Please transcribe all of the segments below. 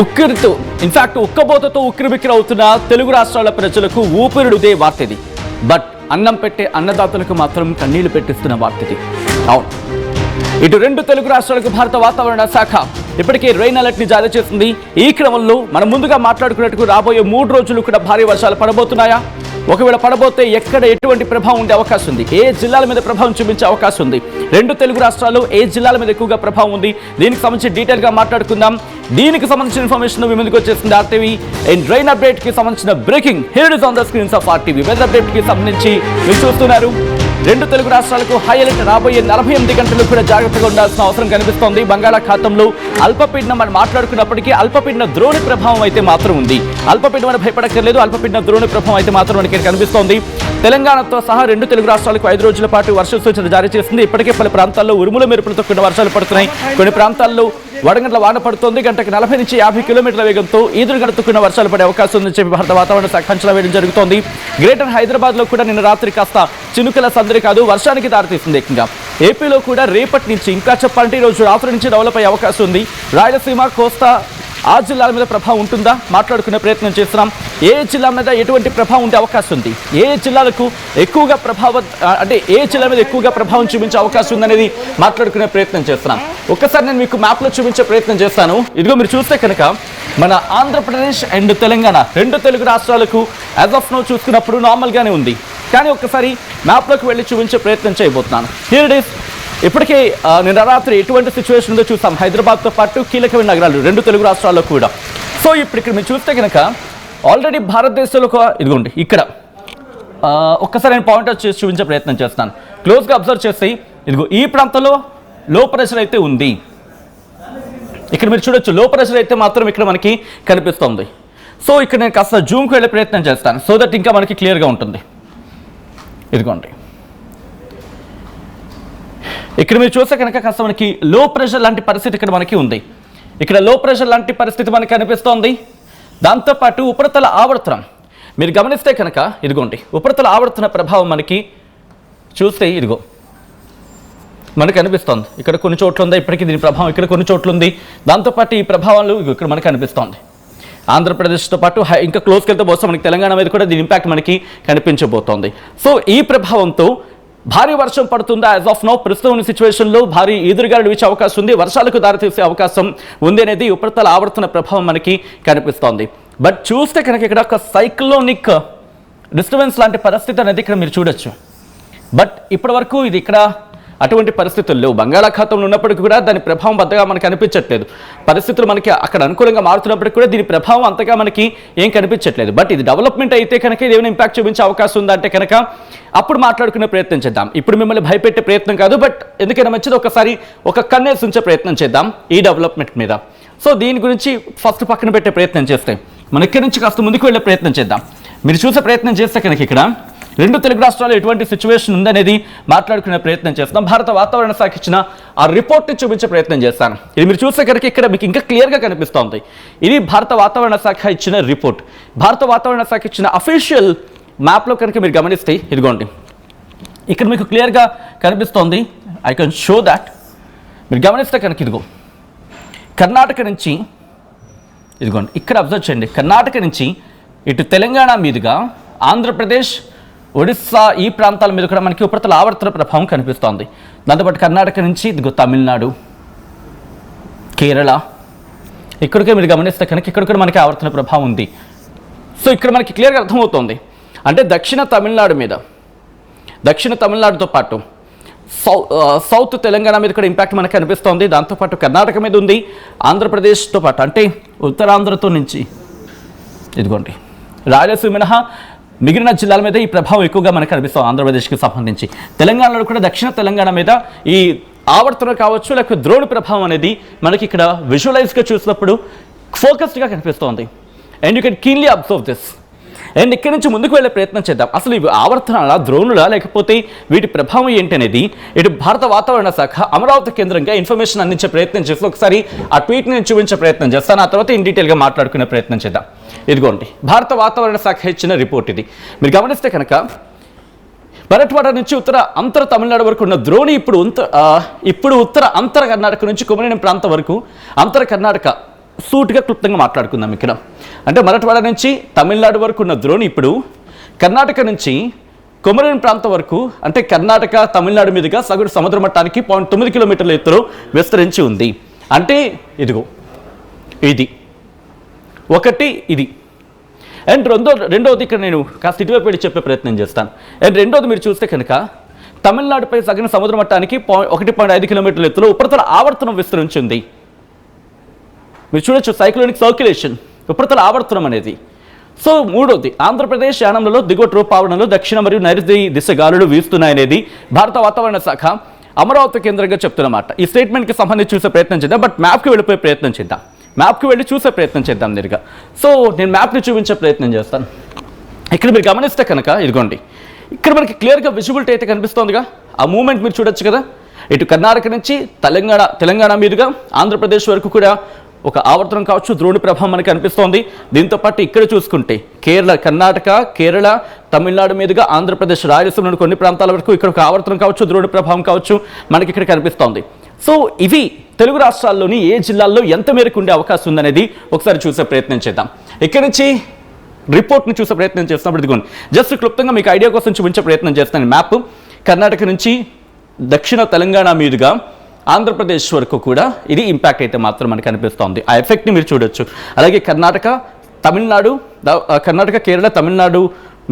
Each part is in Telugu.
ఉక్కిరితో ఇన్ఫాక్ట్ ఉక్కబోతతో ఉక్కిరిబిక్కిరవుతున్న తెలుగు రాష్ట్రాల ప్రజలకు ఊపిరిడుదే వార్తది. బట్ అన్నం పెట్టే అన్నదాతలకు మాత్రం కన్నీళ్లు పెట్టిస్తున్న వార్తది. అవును, ఇటు రెండు తెలుగు రాష్ట్రాలకు భారత వాతావరణ శాఖ ఇప్పటికే రెయిన్ అలర్ట్ ని జారీ చేసింది. ఈ క్రమంలో మనం ముందుగా మాట్లాడుకున్నట్టు రాబోయే 3 రోజులు కూడా భారీ వర్షాలు పడబోతున్నాయా? ఒకవేళ పడబోతే ఎక్కడ ఎటువంటి ప్రభావం ఉండే అవకాశం ఉంది? ఏ జిల్లాల మీద ప్రభావం చూపించే అవకాశం ఉంది? రెండు తెలుగు రాష్ట్రాల్లో ఏ జిల్లాల మీద ఎక్కువగా ప్రభావం ఉంది? దీనికి సంబంధించి డీటెయిల్ గా మాట్లాడుకుందాం. దీనికి సంబంధించిన ఇన్ఫర్మేషన్ మీ ముందుకు వచ్చేసింది ఆర్టీవీ. అండ్ రెయిన్ అప్డేట్ కి సంబంధించిన breaking here is on the screens of RTV. Weather update కి సంబంధించి మీరు చూస్తున్నారు. రెండు తెలుగు రాష్ట్రాలకు హై అలర్ట్. రాబోయే 48 గంటలు కూడా జాగ్రత్తగా ఉండాల్సిన అవసరం కనిపిస్తోంది. బంగాళాఖాతంలో అల్పపీడనం మనం మాట్లాడుకున్నప్పటికీ అల్పపీడన ద్రోణి ప్రభావం అయితే మాత్రం ఉంది. అల్పపీడనం భయపడక్కర్లేదు, అల్పపీడన ద్రోణి ప్రభావం అయితే మాత్రం మనకి కనిపిస్తోంది. తెలంగాణతో సహా రెండు తెలుగు రాష్ట్రాలకు 5 రోజుల పాటు వర్ష సూచన జారీ చేసింది. ఇప్పటికే పలు ప్రాంతాల్లో ఉరుముల మెరుపులతో కూడిన వర్షాలు పడుతున్నాయి. కొన్ని ప్రాంతాల్లో వడగండ్ల వాన పడుతోంది. గంటకు 40 నుంచి 50 కిలోమీటర్ల వేగంతో ఈదురుగడుతున్న వర్షాలు పడే అవకాశం ఉందని చెప్పి భారత వాతావరణ శాఖ అంచనా వేయడం జరుగుతోంది. గ్రేటర్ హైదరాబాద్ లో కూడా నిన్న రాత్రి కాస్త చినుకల సందడి కాదు, వర్షానికి దారితీసింది. ఏకంగా ఏపీలో కూడా రేపటి నుంచి ఇంకా చెప్పాలంటే ఈ రోజు రాత్రి నుంచి డెవలప్ అయ్యే అవకాశం ఉంది. రాయలసీమ, కోస్తా ఆ జిల్లాల మీద ప్రభావం ఉంటుందా మాట్లాడుకునే ప్రయత్నం చేస్తున్నాం. ఏ జిల్లా మీద ఎటువంటి ప్రభావం ఉండే అవకాశం ఉంది? ఏ జిల్లాలకు ఎక్కువగా ప్రభావం అంటే ఏ జిల్లా మీద ఎక్కువగా ప్రభావం చూపించే అవకాశం ఉందనేది మాట్లాడుకునే ప్రయత్నం చేస్తున్నాం. ఒక్కసారి నేను మీకు మ్యాప్లో చూపించే ప్రయత్నం చేస్తాను. ఇదిగో మీరు చూస్తే కనుక మన ఆంధ్రప్రదేశ్ అండ్ తెలంగాణ రెండు తెలుగు రాష్ట్రాలకు యాజ్ ఆఫ్ నో చూసుకున్నప్పుడు నార్మల్గానే ఉంది. కానీ ఒక్కసారి మ్యాప్లోకి వెళ్ళి చూపించే ప్రయత్నం చేయబోతున్నాను. Here it is. ఇప్పటికే నిన్న రాత్రి ఎటువంటి సిచ్యువేషన్ ఉందో చూసాం. హైదరాబాద్తో పాటు కీలకమైన నగరాలు రెండు తెలుగు రాష్ట్రాల్లో కూడా. సో ఇప్పుడు ఇక్కడ మీరు చూస్తే కనుక ఆల్రెడీ భారతదేశంలో ఇదిగోండి ఇక్కడ ఒక్కసారి నేను పాయింట్ అవుట్ చేసి చూపించే ప్రయత్నం చేస్తాను. క్లోజ్గా అబ్జర్వ్ చేసి ఇదిగో ఈ ప్రాంతంలో లో ప్రెషర్ అయితే ఉంది. ఇక్కడ మీరు చూడొచ్చు లో ప్రెషర్ అయితే మాత్రం ఇక్కడ మనకి కనిపిస్తుంది. సో ఇక్కడ నేను కాస్త జూమ్కి వెళ్ళే ప్రయత్నం చేస్తాను సో దట్ ఇంకా మనకి క్లియర్గా ఉంటుంది. ఇదిగోండి ఇక్కడ మీరు చూస్తే కనుక కాస్త మనకి లో ప్రెషర్ లాంటి పరిస్థితి ఇక్కడ మనకి ఉంది. ఇక్కడ లో ప్రెషర్ లాంటి పరిస్థితి మనకి కనిపిస్తోంది. దాంతోపాటు ఉపరితల ఆవర్తనం మీరు గమనిస్తే కనుక ఇదిగోండి ఉపరితల ఆవర్తన ప్రభావం మనకి చూస్తే ఇదిగో మనకు కనిపిస్తోంది. ఇక్కడ కొన్ని చోట్ల ఉంది, ఇప్పటికీ దీని ప్రభావం ఇక్కడ కొన్ని చోట్ల ఉంది. దాంతోపాటు ఈ ప్రభావాలు ఇక్కడ మనకు కనిపిస్తోంది. ఆంధ్రప్రదేశ్తో పాటు ఇంకా క్లోజ్కి వెళ్తే బహుశా మనకి తెలంగాణ మీద కూడా దీని ఇంపాక్ట్ మనకి కనిపించబోతోంది. సో ఈ ప్రభావంతో భారీ వర్షం పడుతుందా? యాజ్ ఆఫ్ నో ప్రస్తుతం ఉన్న సిచ్యువేషన్లో భారీ ఎదురుగాలు వీచే అవకాశం ఉంది, వర్షాలకు దారితీసే అవకాశం ఉంది అనేది ఉపరితల ఆవర్తన ప్రభావం మనకి కనిపిస్తోంది. బట్ చూస్తే కనుక ఇక్కడ ఒక సైక్లోనిక్ డిస్టర్బెన్స్ లాంటి పరిస్థితి అనేది ఇక్కడ మీరు చూడొచ్చు. బట్ ఇప్పటి వరకు ఇది ఇక్కడ అటువంటి పరిస్థితుల్లో బంగాళాఖాతంలో ఉన్నప్పటికీ కూడా దాని ప్రభావం పెద్దగా మనకు కనిపించట్లేదు. పరిస్థితులు మనకి అక్కడ అనుకూలంగా మారుతున్నప్పటికీ కూడా దీని ప్రభావం అంతగా మనకి ఏం కనిపించట్లేదు. బట్ ఇది డెవలప్మెంట్ అయితే కనుక ఇది ఏమైనా ఇంపాక్ట్ చూపించే అవకాశం ఉందంటే కనుక అప్పుడు మాట్లాడుకునే ప్రయత్నం చేద్దాం. ఇప్పుడు మిమ్మల్ని భయపెట్టే ప్రయత్నం కాదు, బట్ ఎందుకైనా మంచిది ఒకసారి ఒక కన్నేసి ఉంచే ప్రయత్నం చేద్దాం ఈ డెవలప్మెంట్ మీద. సో దీని గురించి ఫస్ట్ పక్కన పెట్టే ప్రయత్నం చేస్తే మన ఇక్కడి నుంచి కాస్త ముందుకు వెళ్ళే ప్రయత్నం చేద్దాం. మీరు చూసే ప్రయత్నం చేస్తే కనుక ఇక్కడ రెండు తెలుగు రాష్ట్రాల్లో ఎటువంటి సిచ్యువేషన్ ఉందనేది మాట్లాడుకునే ప్రయత్నం చేస్తాం. భారత వాతావరణ శాఖ ఇచ్చిన ఆ రిపోర్ట్ని చూపించే ప్రయత్నం చేస్తాను. ఇది మీరు చూస్తే కనుక ఇక్కడ మీకు ఇంకా క్లియర్గా కనిపిస్తోంది. ఇది భారత వాతావరణ శాఖ ఇచ్చిన రిపోర్ట్. భారత వాతావరణ శాఖ ఇచ్చిన అఫీషియల్ మ్యాప్లో కనుక మీరు గమనిస్తే ఇదిగోండి ఇక్కడ మీకు క్లియర్గా కనిపిస్తోంది. I can show that. మీరు గమనిస్తే కనుక ఇదిగో కర్ణాటక నుంచి ఇదిగోండి ఇక్కడ అబ్జర్వ్ చేయండి. కర్ణాటక నుంచి ఇటు తెలంగాణ మీదుగా ఆంధ్రప్రదేశ్, ఒడిస్సా ఈ ప్రాంతాల మీద కూడా మనకి ఉపరితల ఆవర్తన ప్రభావం కనిపిస్తోంది. దాంతోపాటు కర్ణాటక నుంచి ఇదిగో తమిళనాడు, కేరళ ఇక్కడికే మీరు గమనిస్తే కనుక ఇక్కడ కూడా మనకి ఆవర్తన ప్రభావం ఉంది. సో ఇక్కడ మనకి క్లియర్గా అర్థమవుతోంది. అంటే దక్షిణ తమిళనాడుతో పాటు సౌత్ తెలంగాణ మీద కూడా ఇంపాక్ట్ మనకు కనిపిస్తోంది. దాంతోపాటు కర్ణాటక మీద ఉంది, ఆంధ్రప్రదేశ్తో పాటు అంటే ఉత్తరాంధ్రతో నుంచి ఇదిగోండి రాయలసీమ మినహా మిగిలిన జిల్లాల మీద ఈ ప్రభావం ఎక్కువగా మనకు కనిపిస్తుంది. ఆంధ్రప్రదేశ్కి సంబంధించి తెలంగాణలో కూడా దక్షిణ తెలంగాణ మీద ఈ ఆవర్తన కావచ్చు లేకపోతే ద్రోణి ప్రభావం అనేది మనకి ఇక్కడ విజువలైజ్గా చూసినప్పుడు ఫోకస్డ్గా కనిపిస్తోంది. And you can keenly observe this. And ఇక్కడి నుంచి ముందుకు వెళ్ళే ప్రయత్నం చేద్దాం. అసలు ఇవి ఆవర్తనాలా, ద్రోణులా, లేకపోతే వీటి ప్రభావం ఏంటి అనేది ఇటు భారత వాతావరణ శాఖ అమరావతి కేంద్రంగా ఇన్ఫర్మేషన్ అందించే ప్రయత్నం చేసి ఒకసారి ఆ ట్వీట్ని నేను చూపించే ప్రయత్నం చేస్తాను. ఆ తర్వాత ఇన్ డీటెయిల్గా మాట్లాడుకునే ప్రయత్నం చేద్దాం. ఇదిగోండి భారత వాతావరణ శాఖ ఇచ్చిన రిపోర్ట్ ఇది. మీరు గమనిస్తే కనుక మరాఠవాడ నుంచి ఉత్తర అంతర తమిళనాడు వరకు ఉన్న ద్రోణి ఇప్పుడు ఉత్తర అంతర కర్ణాటక నుంచి కుమరేని ప్రాంతం వరకు అంతర కర్ణాటక సూటిగా క్లుప్తంగా మాట్లాడుకుందాం ఇక్కడ. అంటే మరాఠవాడ నుంచి తమిళనాడు వరకు ఉన్న ద్రోణి ఇప్పుడు కర్ణాటక నుంచి కొమరన్ ప్రాంతం వరకు, అంటే కర్ణాటక తమిళనాడు మీదుగా సగటు సముద్ర మట్టానికి 0.9 కిలోమీటర్ల ఎత్తులో విస్తరించి ఉంది. అంటే ఇదిగో ఇది ఒకటి, ఇది. అండ్ రెండవది ఇక్కడ నేను కాస్త ఇటువైపు వెళ్ళి చెప్పే ప్రయత్నం చేస్తాను. అండ్ రెండవది మీరు చూస్తే కనుక తమిళనాడుపై సగటు సముద్ర మట్టానికి 1.5 కిలోమీటర్ల ఎత్తులో ఉపరితల ఆవర్తనం విస్తరించింది. మీరు చూడొచ్చు సైక్లోనిక్ సర్క్యులేషన్, ఉపరితల ఆవర్తనం అనేది. సో మూడోది, ఆంధ్రప్రదేశ్ యానంలలో దిగువ రూపావరణలో దక్షిణ మరియు నైరుతి దిశ గాలులు వీస్తున్నాయనేది భారత వాతావరణ శాఖ అమరావతి కేంద్రంగా చెప్తున్నమాట. ఈ స్టేట్మెంట్కి సంబంధించి చూసే ప్రయత్నం చేద్దాం, బట్ మ్యాప్కి వెళ్ళిపోయే ప్రయత్నం చేద్దాం. మ్యాప్కి వెళ్ళి చూసే ప్రయత్నం చేద్దాం నేరుగా. సో నేను మ్యాప్ని చూపించే ప్రయత్నం చేస్తాను. ఇక్కడ మీరు గమనిస్తే కనుక ఇదిగోండి, ఇక్కడ మనకి క్లియర్గా విజిబిలిటీ అయితే కనిపిస్తోందిగా. ఆ మూమెంట్ మీరు చూడొచ్చు కదా. ఇటు కర్ణాటక నుంచి తెలంగాణ మీదుగా ఆంధ్రప్రదేశ్ వరకు కూడా ఒక ఆవర్తనం కావచ్చు, ద్రోణి ప్రభావం మనకి కనిపిస్తోంది. దీంతో పాటు ఇక్కడ చూసుకుంటే కర్ణాటక, కేరళ, తమిళనాడు మీదుగా ఆంధ్రప్రదేశ్, రాయలసీమలోని కొన్ని ప్రాంతాల వరకు ఇక్కడ ఒక ఆవర్తనం కావచ్చు, ద్రోణి ప్రభావం కావచ్చు మనకి ఇక్కడ కనిపిస్తోంది. సో ఇవి తెలుగు రాష్ట్రాల్లోని ఏ జిల్లాల్లో ఎంత మేరకు ఉండే అవకాశం ఉందనేది ఒకసారి చూసే ప్రయత్నం చేద్దాం. ఇక్కడ నుంచి రిపోర్ట్ని చూసే ప్రయత్నం చేస్తున్నప్పుడు ఇదిగోండి, జస్ట్ క్లుప్తంగా మీకు ఐడియా కోసం చూపించే ప్రయత్నం చేస్తాను. మ్యాప్ కర్ణాటక నుంచి దక్షిణ తెలంగాణ మీదుగా ఆంధ్రప్రదేశ్ వరకు కూడా ఇది ఇంపాక్ట్ అయితే మాత్రం మనకు కనిపిస్తోంది. ఆ ఎఫెక్ట్ని మీరు చూడొచ్చు. అలాగే కర్ణాటక, కేరళ, తమిళనాడు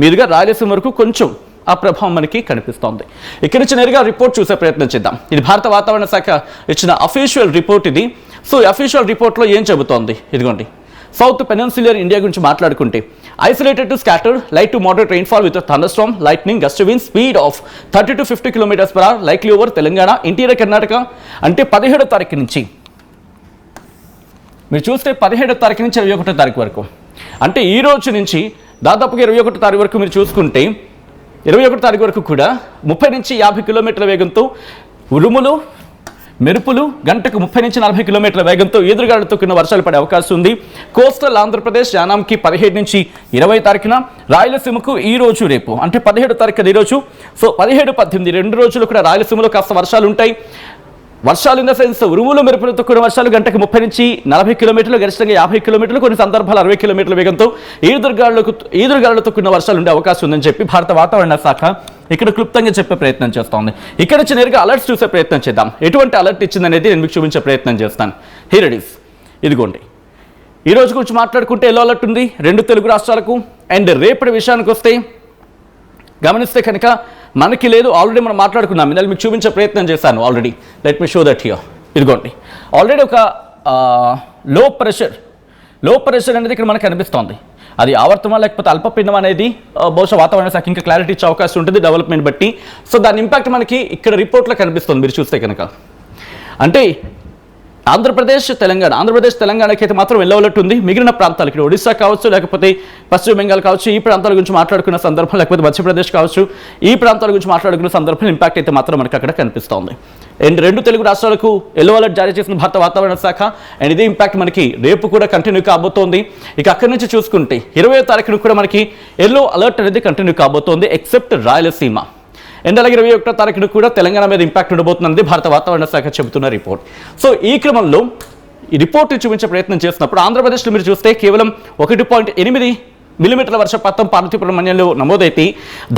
మీదుగా రాయలసీమ వరకు కొంచెం ఆ ప్రభావం మనకి కనిపిస్తోంది. ఇక్కడి నుంచి నేరుగా రిపోర్ట్ చూసే ప్రయత్నం చేద్దాం. ఇది భారత వాతావరణ శాఖ ఇచ్చిన అఫీషియల్ రిపోర్ట్ ఇది. సో ఈ అఫీషియల్ రిపోర్ట్లో ఏం చెబుతోంది ఇదిగోండి. సౌత్ పెనిన్సులర్ ఇండియా గురించి మాట్లాడుకుంటే isolated to scatter light to moderate rainfall with thunderstorm, lightning, gust wind speed of 30 to 50 km/h likely over Telangana, interior Karnataka. అంటే 17వ తారీఖు నుంచి మీరు చూస్తే 17వ తారీఖు నుంచి 21వ తారీఖు వరకు, అంటే ఈ రోజు నుంచి దాదాపుగా 21వ తారీఖు వరకు మీరు చూసుకుంటే 21వ తారీఖు వరకు కూడా 30 నుంచి 50 కిలోమీటర్ల వేగంతో ఉరుములు, మెరుపులు, గంటకు 30 నుంచి 40 కిలోమీటర్ల వేగంతో ఎదురుగాలులతో కూడిన వర్షాలు పడే అవకాశం ఉంది. కోస్టల్ ఆంధ్రప్రదేశ్ యానాంకి 17 నుంచి 20 తారీఖున, రాయలసీమకు ఈ రోజు రేపు అంటే 17వ తారీఖు ఈరోజు. సో 17, 18 రెండు రోజులు కూడా రాయలసీమలో కాస్త వర్షాలు ఉంటాయి. వర్షాలు ఇన్ ద సెన్స్ ఉరుములు, మెరుపులతో కూడిన వర్షాలు గంటకు 30 నుంచి 40 కిలోమీటర్లు, గరిష్టంగా 50 కిలోమీటర్లు, కొన్ని సందర్భాలు 60 కిలోమీటర్ల వేగంతో ఈదురుగాలులతో కూడిన వర్షాలు ఉండే అవకాశం ఉందని చెప్పి భారత వాతావరణ శాఖ ఇక్కడ క్లుప్తంగా చెప్పే ప్రయత్నం చేస్తోంది. ఇక్కడ నుంచి నేరుగా అలర్ట్స్ చూసే ప్రయత్నం చేద్దాం. ఎటువంటి అలర్ట్ ఇచ్చిందనేది నేను మీకు చూపించే ప్రయత్నం చేస్తాను. Here it is. ఇదిగోండి, ఈ రోజు గురించి మాట్లాడుకుంటే ఎల్లో అలర్ట్ ఉంది 2 తెలుగు రాష్ట్రాలకు. అండ్ రేపటి విషయానికి వస్తే గమనిస్తే కనుక మనకి లేదు, ఆల్రెడీ మనం మాట్లాడుకున్నాం. నేను మీకు చూపించే ప్రయత్నం చేశాను already. Let me show that here. ఇదిగోండి, ఆల్రెడీ ఒక లో ప్రెషర్ అనేది ఇక్కడ మనకు కనిపిస్తోంది. అది ఆవర్తమా లేకపోతే అల్పపీడనం అనేది బహుశా వాతావరణ శాఖ ఇంకా క్లారిటీ ఇచ్చే అవకాశం ఉంటుంది డెవలప్మెంట్ బట్టి. సో దాని ఇంపాక్ట్ మనకి ఇక్కడ రిపోర్ట్లో కనిపిస్తుంది మీరు చూస్తే కనుక. అంటే ఆంధ్రప్రదేశ్ తెలంగాణకి అయితే మాత్రం ఎల్లో అలర్ట్ ఉంది. మిగిలిన ప్రాంతాలు ఇక్కడ ఒడిశా కావచ్చు, లేకపోతే పశ్చిమ బెంగాల్ కావచ్చు, ఈ ప్రాంతాల గురించి మాట్లాడుకున్న సందర్భం, లేకపోతే మధ్యప్రదేశ్ కావచ్చు, ఈ ప్రాంతాల గురించి మాట్లాడుకున్న సందర్భం ఇంపాక్ట్ అయితే మాత్రం మనకి అక్కడ కనిపిస్తోంది. అండ్ 2 తెలుగు రాష్ట్రాలకు ఎల్లో అలర్ట్ జారీ చేసిన భారత వాతావరణ శాఖ. అండ్ ఇదే ఇంపాక్ట్ మనకి రేపు కూడా కంటిన్యూ కాబోతోంది. ఇక అక్కడి నుంచి చూసుకుంటే 20వ తారీఖున కూడా మనకి ఎల్లో అలర్ట్ అనేది కంటిన్యూ కాబోతోంది ఎక్సెప్ట్ రాయలసీమ. అండ్ అలాగే 21వ తారీఖున కూడా తెలంగాణ మీద ఇంపాక్ట్ ఉండబోతుందని భారత వాతావరణ శాఖ చెబుతున్న రిపోర్ట్. సో ఈ క్రమంలో ఈ రిపోర్ట్ చూపించే ప్రయత్నం చేసినప్పుడు ఆంధ్రప్రదేశ్లో మీరు చూస్తే కేవలం 1.8 మిల్లీమీటర్ల వర్షపాతం పార్వతీపురం మన్యంలో నమోదైతే,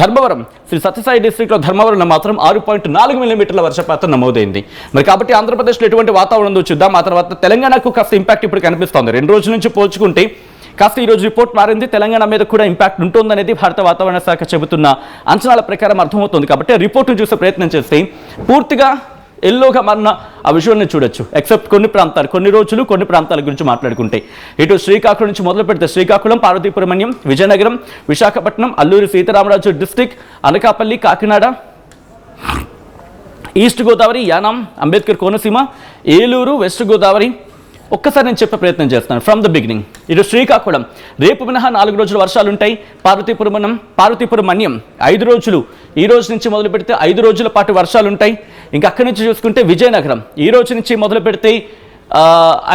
ధర్మవరం శ్రీ సత్యసాయి డిస్ట్రిక్ట్లో ధర్మవరంలో మాత్రం 6.4 మిల్లీమీటర్ల వర్షపాతం నమోదైంది. మరి కాబట్టి ఆంధ్రప్రదేశ్లో ఎటువంటి వాతావరణం ఉందో చూద్దాం. ఆ తర్వాత తెలంగాణకు కాస్త ఇంపాక్ట్ ఇప్పుడు కనిపిస్తోంది. 2 రోజుల నుంచి పోల్చుకుంటే కాస్త ఈరోజు రిపోర్ట్ మారింది. తెలంగాణ మీద కూడా ఇంపాక్ట్ ఉంటుందనేది భారత వాతావరణ శాఖ చెబుతున్న అంచనాల ప్రకారం అర్థమవుతుంది. కాబట్టి రిపోర్ట్ను చూసే ప్రయత్నం చేస్తే పూర్తిగా ఎల్లోగా మారిన ఆ విజువల్ని చూడొచ్చు. ఎక్సెప్ట్ కొన్ని రోజులు కొన్ని ప్రాంతాల గురించి మాట్లాడుకుంటే ఇటు శ్రీకాకుళం నుంచి మొదలు పెడితే Srikakulam, Parvathipuram Manyam, Vizianagaram, Visakhapatnam, Alluri Sitaramaraju district, Anakapalli, Kakinada, east Godavari, Yanam, Ambedkar Konaseema, Eluru, west Godavari. ఒక్కసారి నేను చెప్పే ప్రయత్నం చేస్తాను ఫ్రమ్ ద బిగినింగ్. ఇటు శ్రీకాకుళం రేపు మినహా 4 రోజులు వర్షాలు ఉంటాయి. పార్వతీపురం మన్యం 5 రోజులు, ఈ రోజు నుంచి మొదలు పెడితే 5 రోజుల పాటు వర్షాలు ఉంటాయి. ఇంకా అక్కడి నుంచి చూసుకుంటే విజయనగరం ఈ రోజు నుంచి మొదలు పెడితే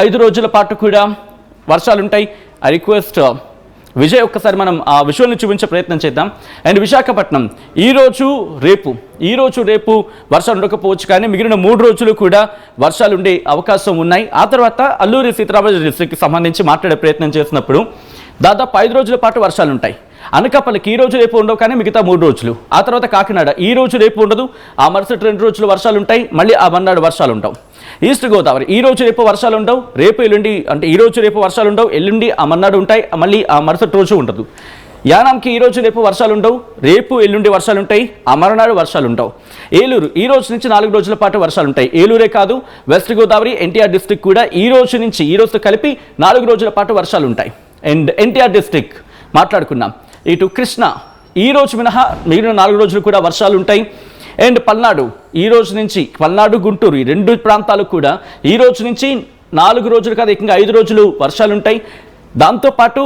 5 రోజుల పాటు కూడా వర్షాలు ఉంటాయి. ఐ రిక్వెస్ట్ విజయ్ ఒక్కసారి మనం ఆ విజువల్ని చూపించే ప్రయత్నం చేద్దాం. అండ్ విశాఖపట్నం ఈ రోజు రేపు వర్షాలు ఉండకపోవచ్చు, కానీ మిగిలిన 3 రోజులు కూడా వర్షాలు ఉండే అవకాశం ఉన్నాయి. ఆ తర్వాత అల్లూరి సీతారామరాజు డిస్ట్రిక్ట్కి సంబంధించి మాట్లాడే ప్రయత్నం చేసినప్పుడు దాదాపు 5 రోజుల పాటు వర్షాలు ఉంటాయి. అనకాపల్లికి ఈ రోజు రేపు ఉండవు, కానీ మిగతా 3 రోజులు. ఆ తర్వాత కాకినాడ ఈ రోజు రేపు ఉండదు, ఆ మరుసటి 2 రోజులు వర్షాలు ఉంటాయి, మళ్ళీ ఆ మర్నాడు వర్షాలు ఉండవు. ఈస్ట్ గోదావరి ఈ రోజు రేపు వర్షాలు ఉండవు, రేపు ఎల్లుండి అంటే ఈ రోజు రేపు వర్షాలు ఉండవు, ఎల్లుండి ఆ మర్నాడు ఉంటాయి, మళ్ళీ ఆ మరుసటి రోజు ఉండదు. యానాంకి ఈ రోజు రేపు వర్షాలు ఉండవు, రేపు ఎల్లుండి వర్షాలు ఉంటాయి, ఆ మర్నాడు వర్షాలు ఉండవు. ఏలూరు ఈ రోజు నుంచి 4 రోజుల పాటు వర్షాలు ఉంటాయి. ఏలూరే కాదు, వెస్ట్ గోదావరి ఎన్టీఆర్ డిస్ట్రిక్ట్ కూడా ఈ రోజుతో కలిపి 4 రోజుల పాటు వర్షాలు ఉంటాయి. అండ్ ఎన్టీఆర్ డిస్ట్రిక్ట్ మాట్లాడుకున్నాం. ఇటు కృష్ణ ఈ రోజు మినహా మిగిలిన 4 రోజులు కూడా వర్షాలు ఉంటాయి. అండ్ పల్నాడు ఈ రోజు నుంచి పల్నాడు గుంటూరు ఈ 2 ప్రాంతాలు కూడా ఈ రోజు నుంచి 4 రోజులు కాదు, ఏకంగా 5 రోజులు వర్షాలు ఉంటాయి. దాంతోపాటు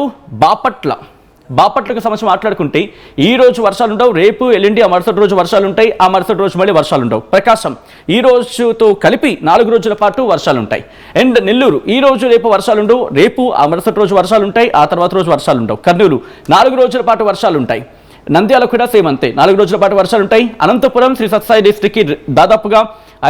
బాపట్లకు సంబంధించి మాట్లాడుకుంటే ఈ రోజు వర్షాలు ఉండవు, రేపు ఎల్లుండి ఆ మరుసటి రోజు వర్షాలు ఉంటాయి, ఆ మరుసటి రోజు మళ్ళీ వర్షాలు ఉండవు. ప్రకాశం ఈ రోజుతో కలిపి 4 రోజుల పాటు వర్షాలు ఉంటాయి. అండ్ నెల్లూరు ఈ రోజు రేపు వర్షాలు ఉండవు, రేపు ఆ మరుసటి రోజు వర్షాలు ఉంటాయి, ఆ తర్వాత రోజు వర్షాలు ఉండవు. కర్నూలు 4 రోజుల పాటు వర్షాలు ఉంటాయి. నంద్యాల కూడా సేమ్ అంతే, 4 రోజుల పాటు వర్షాలు ఉంటాయి. అనంతపురం శ్రీ సత్యసాయి డిస్ట్రిక్ట్కి దాదాపుగా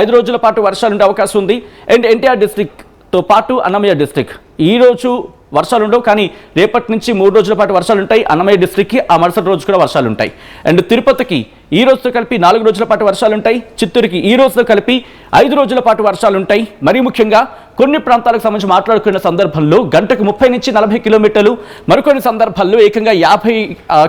5 రోజుల పాటు వర్షాలు ఉండే అవకాశం ఉంది. అండ్ ఎన్టీఆర్ డిస్ట్రిక్ట్తో పాటు అన్నమయ్య డిస్ట్రిక్ట్ ఈ రోజు వర్షాలు ఉండవు, కానీ రేపటి నుంచి 3 రోజుల పాటు వర్షాలు ఉంటాయి. అన్నమయ్య డిస్ట్రిక్ట్కి ఆ మరుసటి రోజు కూడా వర్షాలు ఉంటాయి. అండ్ తిరుపతికి ఈ రోజుతో కలిపి 4 రోజుల పాటు వర్షాలు ఉంటాయి. చిత్తూరుకి ఈ రోజుతో కలిపి 5 రోజుల పాటు వర్షాలు ఉంటాయి. మరీ ముఖ్యంగా కొన్ని ప్రాంతాలకు సంబంధించి మాట్లాడుకున్న సందర్భంలో గంటకు 30 నుంచి 40 కిలోమీటర్లు, మరికొన్ని సందర్భాల్లో ఏకంగా 50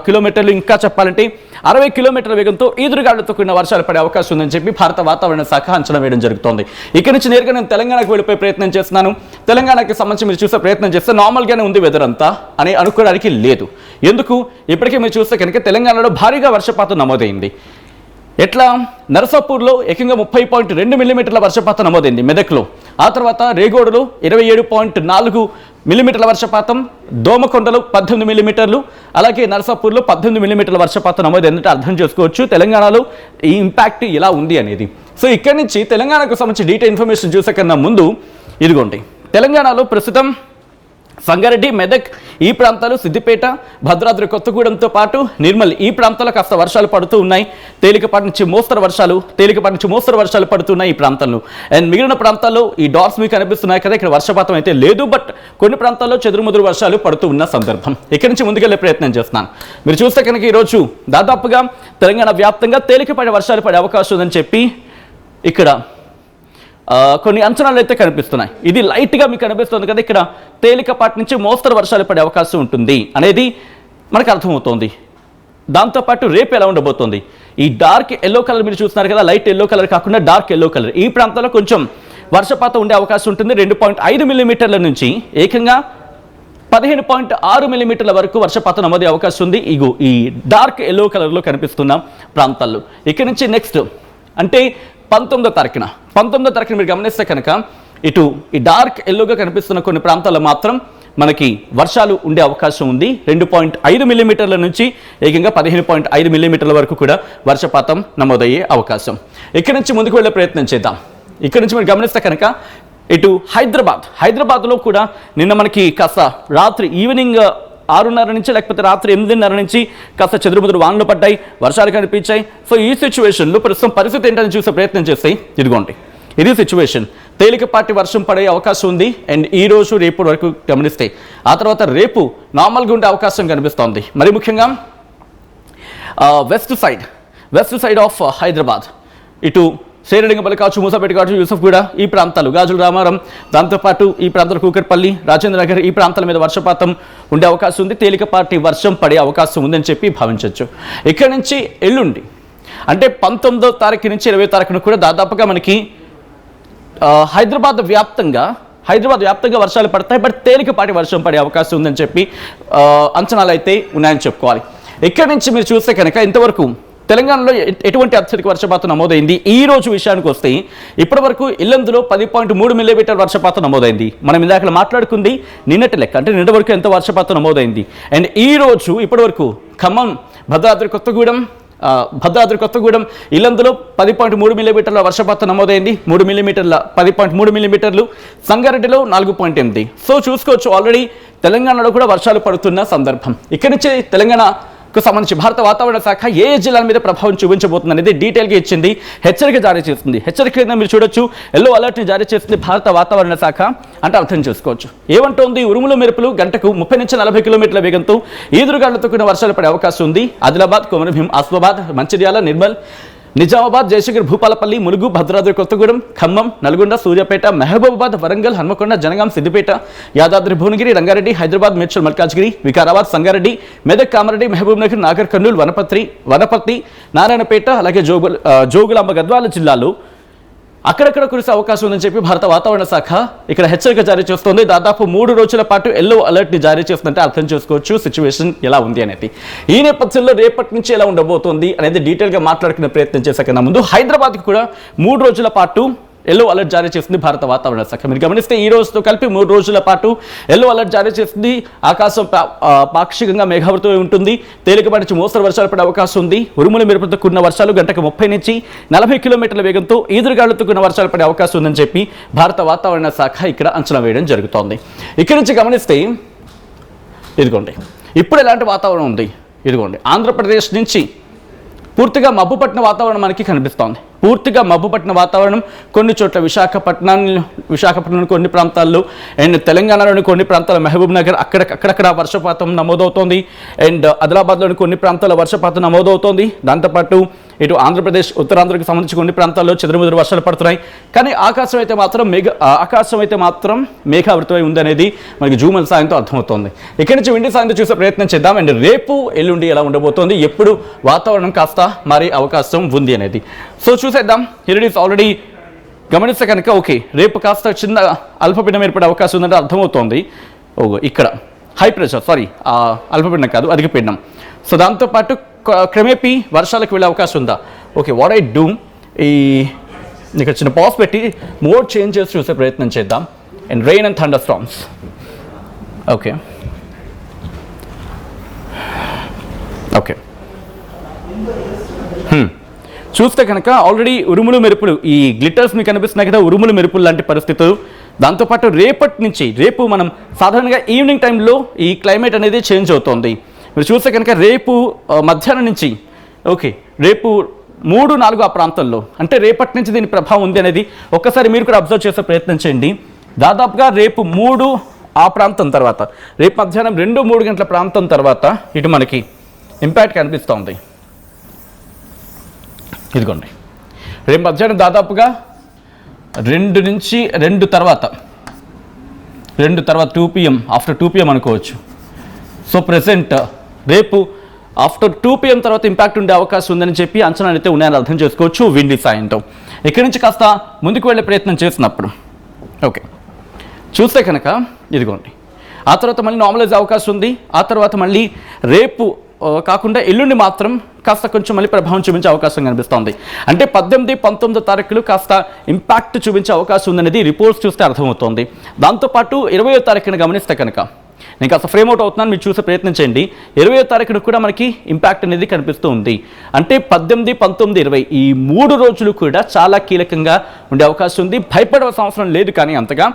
కిలోమీటర్లు, ఇంకా చెప్పాలంటే 60 కిలోమీటర్ల వేగంతో ఈదురుగాలులతో కూడిన వర్షాలు పడే అవకాశం ఉందని చెప్పి భారత వాతావరణ శాఖ అంచనా వేయడం జరుగుతోంది. ఇక్కడి నుంచి నేరుగా నేను తెలంగాణకు వెళ్ళిపోయే ప్రయత్నం చేస్తున్నాను. తెలంగాణకి సంబంధించి మీరు చూసే ప్రయత్నం చేస్తే నార్మల్గానే ఉంది వెదర్ అంతా అని అనుకోవడానికి లేదు. ఎందుకు? ఇప్పటికే మీరు చూస్తే కనుక తెలంగాణలో భారీగా వర్షపాతం నమోదైంది. ఎట్లా? నరసాపూర్లో ఏకంగా 30.2 మిల్లీమీటర్ల వర్షపాతం నమోదైంది మెదక్లో. ఆ తర్వాత రేగోడులో 27.4 మిల్లీమీటర్ల వర్షపాతం, దోమకొండలో 18 మిల్లీమీటర్లు, అలాగే నరసాపూర్లో 18 మిల్లీమీటర్ల వర్షపాతం నమోదైందంటే అర్థం చేసుకోవచ్చు తెలంగాణలో ఈ ఇంపాక్ట్ ఎలా ఉంది అనేది. సో ఇక్కడి నుంచి తెలంగాణకు సంబంధించి డీటెయిల్ ఇన్ఫర్మేషన్ చూసే కన్నా ముందు ఇదిగోండి, తెలంగాణలో ప్రస్తుతం సంగారెడ్డి, మెదక్ ఈ ప్రాంతాలు, సిద్దిపేట, భద్రాద్రి కొత్తగూడెంతో పాటు నిర్మల్ ఈ ప్రాంతాల్లో కాస్త వర్షాలు పడుతూ ఉన్నాయి. తేలికపాటి నుంచి మోస్తరు వర్షాలు పడుతున్నాయి ఈ ప్రాంతంలో. అండ్ మిగిలిన ప్రాంతాల్లో ఈ డాట్స్ మీకు కనిపిస్తున్నాయి కదా, ఇక్కడ వర్షపాతం అయితే లేదు, బట్ కొన్ని ప్రాంతాల్లో చెదురుముదురు వర్షాలు పడుతూ ఉన్న సందర్భం. ఇక్కడి నుంచి ముందుకెళ్లే ప్రయత్నం చేస్తున్నాను. మీరు చూస్తే కనుక ఈరోజు దాదాపుగా తెలంగాణ వ్యాప్తంగా తేలికపాటి వర్షాలు పడే అవకాశం ఉందని చెప్పి ఇక్కడ కొన్ని అంచనాలు అయితే కనిపిస్తున్నాయి. ఇది లైట్గా మీకు కనిపిస్తుంది కదా, ఇక్కడ తేలికపాటి నుంచి మోస్తరు వర్షాలు పడే అవకాశం ఉంటుంది అనేది మనకు అర్థమవుతోంది. దాంతోపాటు రేపు ఎలా ఉండబోతోంది, ఈ డార్క్ ఎల్లో కలర్ మీరు చూస్తున్నారు కదా, లైట్ ఎల్లో కలర్ కాకుండా డార్క్ ఎల్లో కలర్, ఈ ప్రాంతంలో కొంచెం వర్షపాతం ఉండే అవకాశం ఉంటుంది. 2.5 మిల్లీమీటర్ల నుంచి ఏకంగా 15.6 మిల్లీమీటర్ల వరకు వర్షపాతం నమోదే అవకాశం ఉంది. ఇగో ఈ డార్క్ ఎల్లో కలర్లో కనిపిస్తున్న ప్రాంతాల్లో. ఇక్కడి నుంచి నెక్స్ట్ అంటే 19వ తారీఖున మీరు గమనిస్తే కనుక ఇటు ఈ డార్క్ ఎల్లోగా కనిపిస్తున్న కొన్ని ప్రాంతాల్లో మాత్రం మనకి వర్షాలు ఉండే అవకాశం ఉంది. 2.5 మిల్లీమీటర్ల నుంచి ఏకంగా 15.5 మిల్లీమీటర్ల వరకు కూడా వర్షపాతం నమోదయ్యే అవకాశం. ఇక్కడి నుంచి ముందుకు వెళ్ళే ప్రయత్నం చేద్దాం. ఇక్కడి నుంచి మీరు గమనిస్తే కనుక ఇటు హైదరాబాద్లో కూడా నిన్న మనకి కాస్త రాత్రి ఈవినింగ్ 6:30 నుంచి లేకపోతే రాత్రి 8:30 నుంచి కాస్త చెదురుముదురు వానలు పడ్డాయి, వర్షాలు కనిపించాయి. సో ఈ సిచ్యువేషన్లో ప్రస్తుతం పరిస్థితి ఏంటని చూసే ప్రయత్నం చేస్తే ఇదిగోండి, ఇది సిచ్యువేషన్. తేలికపాటి వర్షం పడే అవకాశం ఉంది. అండ్ ఈ రోజు రేపు వరకు గమనిస్తే ఆ తర్వాత రేపు నార్మల్గా ఉండే అవకాశం కనిపిస్తోంది. మరి ముఖ్యంగా వెస్ట్ సైడ్ ఆఫ్ హైదరాబాద్, ఇటు శ్రీరంగపల్లి కావచ్చు, మూసాపేట కావచ్చు, యూసఫ్గూడ ఈ ప్రాంతాలు, గాజుల రామారం, దాంతోపాటు ఈ ప్రాంతాలు కూకట్పల్లి, రాజేంద్ర నగర్ ఈ ప్రాంతాల మీద వర్షపాతం ఉండే అవకాశం ఉంది. తేలికపాటి వర్షం పడే అవకాశం ఉందని చెప్పి భావించవచ్చు. ఇక్కడ నుంచి ఎల్లుండి అంటే 19వ తారీఖు నుంచి 20వ తారీఖున కూడా దాదాపుగా మనకి హైదరాబాద్ వ్యాప్తంగా వర్షాలు పడతాయి, బట్ తేలికపాటి వర్షం పడే అవకాశం ఉందని చెప్పి అంచనాలు అయితే ఉన్నాయని చెప్పుకోవాలి. ఇక్కడి నుంచి మీరు చూస్తే కనుక ఇంతవరకు తెలంగాణలో ఎటువంటి అత్యధిక వర్షపాతం నమోదైంది ఈ రోజు విషయానికి వస్తే ఇప్పటి వరకు ఇల్లందులో 10.3 మిల్లీమీటర్ వర్షపాతం నమోదైంది. మనం ఇందాక మాట్లాడుకుంది నిన్నటి లెక్క, అంటే నిన్నటి వరకు ఎంత వర్షపాతం నమోదైంది. అండ్ ఈ రోజు ఇప్పటి వరకు ఖమ్మం, భద్రాద్రి కొత్తగూడెం, భద్రాద్రి కొత్తగూడెం ఇల్లందులో 10.3 మిల్లీమీటర్ల వర్షపాతం నమోదైంది. 3 మిల్లీమీటర్ల 10.3 మిల్లీమీటర్లు. సంగారెడ్డిలో 4.8. సో చూసుకోవచ్చు ఆల్రెడీ తెలంగాణలో కూడా వర్షాలు పడుతున్న సందర్భం. ఇక్కడి నుంచి తెలంగాణకు సంబంధించి భారత వాతావరణ శాఖ ఏ జిల్లాల మీద ప్రభావం చూపించబోతుంది అనేది డీటెయిల్గా ఇచ్చింది. హెచ్చరిక జారీ చేస్తుంది. హెచ్చరిక కింద మీరు చూడొచ్చు ఎల్లో అలర్ట్ని జారీ చేస్తుంది భారత వాతావరణ శాఖ అంటే అర్థం చేసుకోవచ్చు. ఏమంటోంది? ఉరుములు మెరుపులు గంటకు 30 నుంచి 40 కిలోమీటర్ల వేగంతో ఈదురుగాలులతో కూడిన వర్షాలు పడే అవకాశం ఉంది. ఆదిలాబాద్, కొమరంభీం, ఆసిఫాబాద్, మంచిర్యాల, నిర్మల్, నిజామాబాద్, జయశంకర్, భూపాలపల్లి, ములుగు, భద్రాద్రి కొత్తగూడెం, ఖమ్మం, నల్గొండ, సూర్యాపేట, మహబూబాబాద్, వరంగల్, హన్మకొండ, జనగాం, సిద్దిపేట, యాదాద్రి భువనగిరి, రంగారెడ్డి, హైదరాబాద్, మేడ్చల్, మల్కాజ్గిరి, వికారాబాద్, సంగారెడ్డి, మెదక్, కామారెడ్డి, మహబూబ్నగర్, నాగర్ కర్నూలు, వనపర్తి, నారాయణపేట, అలాగే జోగులాంబ, గద్వాల జిల్లాలో అక్కడక్కడ కురిసే అవకాశం ఉందని చెప్పి భారత వాతావరణ శాఖ ఇక్కడ హెచ్చరిక జారీ చేస్తోంది. దాదాపు 3 రోజుల పాటు ఎల్లో అలర్ట్ని జారీ చేస్తుందంటే అర్థం చేసుకోవచ్చు సిచ్యువేషన్ ఎలా ఉంది అనేది. ఈ నేపథ్యంలో రేపటి నుంచి ఎలా ఉండబోతోంది అనేది డీటెయిల్గా మాట్లాడుకునే ప్రయత్నం చేసే కన్నా ముందు హైదరాబాద్కి కూడా 3 రోజుల పాటు ఎల్లో అలర్ట్ జారీ చేస్తుంది భారత వాతావరణ శాఖ. మీరు గమనిస్తే ఈ రోజుతో కలిపి 3 రోజుల పాటు ఎల్లో అలర్ట్ జారీ చేస్తుంది. ఆకాశం పాక్షికంగా మేఘావృతమై ఉంటుంది. తేలికపాటి నుంచి మోస్తరు వర్షాలు పడే అవకాశం ఉంది. ఉరుముల మెరుపులతో కూడిన వర్షాలు గంటకు 30 నుంచి 40 కిలోమీటర్ల వేగంతో ఈదురుగాలులతో కూడిన వర్షాలు పడే అవకాశం ఉందని చెప్పి భారత వాతావరణ శాఖ ఇక్కడ అంచనా వేయడం జరుగుతోంది. ఇక్కడి నుంచి గమనిస్తే ఇదిగోండి ఇప్పుడు ఎలాంటి వాతావరణం ఉంది. ఇదిగోండి ఆంధ్రప్రదేశ్ నుంచి పూర్తిగా మబ్బుపట్టిన వాతావరణం మనకి కనిపిస్తోంది. పూర్తిగా మబ్బుపట్టిన వాతావరణం కొన్ని చోట్ల విశాఖపట్నం కొన్ని ప్రాంతాల్లో అండ్ తెలంగాణలోని కొన్ని ప్రాంతాల మహబూబ్ నగర్ అక్కడక్కడ వర్షపాతం నమోదవుతోంది. అండ్ ఆదిలాబాద్లోని కొన్ని ప్రాంతాల వర్షపాతం నమోదవుతోంది. దాంతోపాటు ఇటు ఆంధ్రప్రదేశ్, ఉత్తరాంధ్రకు సంబంధించి కొన్ని ప్రాంతాల్లో చెదురుముదురు వర్షాలు పడుతున్నాయి. కానీ ఆకాశం అయితే మాత్రం మేఘావృతమై ఉందనేది మనకి జూమల్ సాయంతో అర్థమవుతోంది. ఇక్కడి నుంచి విండి సాయంతో చూసే ప్రయత్నం చేద్దాం. అండ్ రేపు ఎల్లుండి ఎలా ఉండబోతోంది, ఎప్పుడు వాతావరణం కాస్త మారే అవకాశం ఉంది అనేది. సో చూసేద్దాం. హియర్ ఇట్ ఈస్ ఆల్రెడీ గమనిస్తే కనుక ఓకే రేపు కాస్త చిన్న అల్పపీడనం ఏర్పడే అవకాశం ఉందంటే అర్థమవుతోంది. ఇక్కడ హై ప్రెషర్ అల్పపీడనం కాదు అధిక పీడనం. సో దాంతోపాటు క్రమేపీ వర్షాలకు వెళ్ళే అవకాశం ఉందా? ఓకే వాట్ ఐ డూ ఇక్కడ చిన్న పాజ్ పెట్టి మోడ్ చేంజ్ చేసి చూసే ప్రయత్నం చేద్దాం. And rain and thunder storms. Okay చూస్తే కనుక ఆల్రెడీ ఉరుములు మెరుపులు ఈ గ్లిటర్స్ మీకు కనిపిస్తున్నాయి కదా, ఉరుములు మెరుపులు లాంటి పరిస్థితులు. దాంతోపాటు రేపు మనం సాధారణంగా ఈవినింగ్ టైంలో ఈ క్లైమేట్ అనేది చేంజ్ అవుతుంది. మీరు చూస్తే కనుక రేపు మధ్యాహ్నం నుంచి రేపు 3-4 ఆ ప్రాంతంలో అంటే రేపటి నుంచి దీని ప్రభావం ఉంది అనేది ఒక్కసారి మీరు కూడా అబ్జర్వ్ చేసే ప్రయత్నం చేయండి. దాదాపుగా రేపు 3 ఆ ప్రాంతం తర్వాత రేపు మధ్యాహ్నం 2-3 గంటల ప్రాంతం తర్వాత ఇటు మనకి ఇంపాక్ట్ కనిపిస్తోంది. ఇదిగోండి రేపు మధ్యాహ్నం దాదాపుగా 2 తర్వాత 2 PM ఆఫ్టర్ 2 PM అనుకోవచ్చు. సో ప్రెసెంట్ రేపు ఆఫ్టర్ 2 PM తర్వాత ఇంపాక్ట్ ఉండే అవకాశం ఉందని చెప్పి అంచనాలు అయితే ఉన్నాయని అర్థం చేసుకోవచ్చు విండి సాయంతో. ఇక్కడి నుంచి కాస్త ముందుకు వెళ్ళే ప్రయత్నం చేసినప్పుడు చూస్తే కనుక ఇదిగోండి ఆ తర్వాత మళ్ళీ నార్మలైజ్ అవకాశం ఉంది. ఆ తర్వాత మళ్ళీ రేపు కాకుండా ఎల్లుండి మాత్రం కాస్త కొంచెం మళ్ళీ ప్రభావం చూపించే అవకాశం కనిపిస్తోంది. అంటే 18-19 తారీఖులు కాస్త ఇంపాక్ట్ చూపించే అవకాశం ఉందనేది రిపోర్ట్స్ చూస్తే అర్థమవుతోంది. దాంతోపాటు 20వ తారీఖున గమనిస్తే కనుక నేను కాస్త ఫ్రేమ్ అవుట్ అవుతున్నాను, మీరు చూసే ప్రయత్నం చేయండి. 20వ తారీఖున కూడా మనకి ఇంపాక్ట్ అనేది కనిపిస్తూ ఉంది. అంటే 18, 19, 20 ఈ 3 రోజులు కూడా చాలా కీలకంగా ఉండే అవకాశం ఉంది. భయపడవలసిన అవసరం లేదు కానీ అంతగా,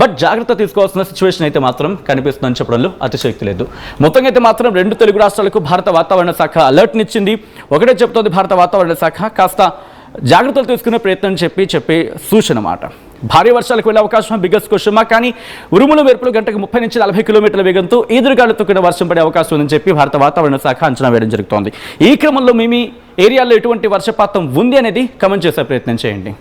బట్ జాగ్రత్త తీసుకోవాల్సిన సిచ్యువేషన్ అయితే మాత్రం కనిపిస్తుందని చెప్పడంలో అతిశయోక్తి లేదు. మొత్తంగా అయితే మాత్రం 2 తెలుగు రాష్ట్రాలకు భారత వాతావరణ శాఖ అలర్ట్నిచ్చింది. ఒకటే చెప్తోంది భారత వాతావరణ శాఖ, కాస్త జాగ్రత్తలు తీసుకునే ప్రయత్నం చెప్పే సూచన మాట. భారీ వర్షాలకు వెళ్ళే అవకాశం బిగ్గెస్ట్ క్వశ్చన్ మార్క్. కానీ ఉరుములు మెరుపులు గంటకు 30 నుంచి 40 కిలోమీటర్ల వేగంతో ఈదురుగాలులతో కూడా వర్షం పడే అవకాశం ఉందని చెప్పి భారత వాతావరణ శాఖ అంచనా వేయడం జరుగుతోంది. ఈ క్రమంలో మీ ఏరియాలో ఎటువంటి వర్షపాతం ఉంది అనేది కమెంట్ చేసే ప్రయత్నం చేయండి.